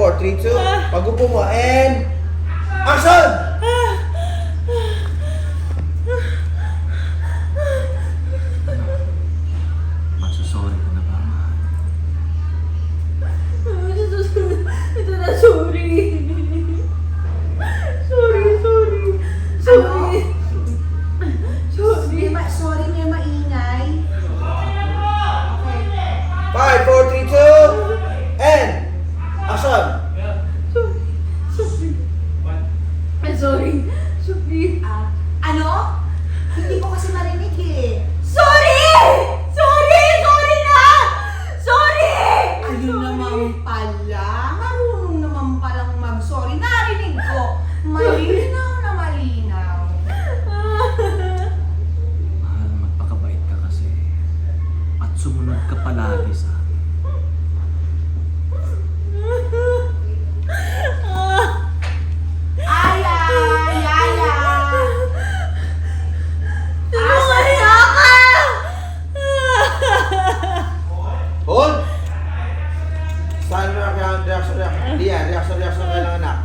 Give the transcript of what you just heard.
4, 3, 2. Pag-upo mo. And action! Magsasorry ka na ba, mahal? Ito na, sorry. Sorry. Sorry. Sorry, may maingay. 5, 4, 3, 2. And action! Sorry. Ano? Hindi ko kasi marinig eh. Sorry na! Sorry! Ayun naman pala. Marunong naman palang mag-sorry. Narinig ko. Malinaw na malinaw. Mahal, magpakabait ka kasi. At sumunod ka palagi sa akin. Aya! Yaya! Kaya ka! Hold! Stand reaction. Reaction kayo ng anak.